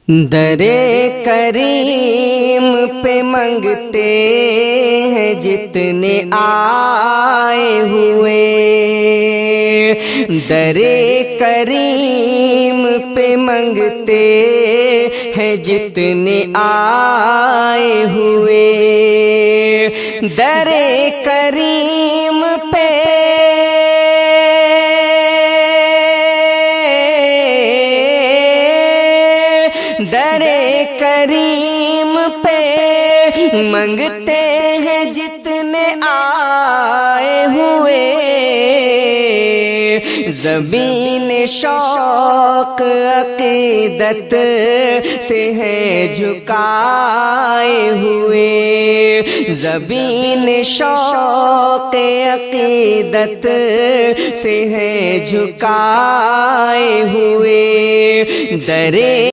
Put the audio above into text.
درے کریم پہ منگتے ہیں جتنے آئے ہوئے، درے کریم پہ منگتے ہیں جتنے آئے ہوئے، درے کریم پہ درے کریم پہ منگتے ہیں جتنے آئے ہوئے، زمین شوق عقیدت سے ہے جھکائے ہوئے، زمین شوق عقیدت سے ہے جھکائے ہوئے، درے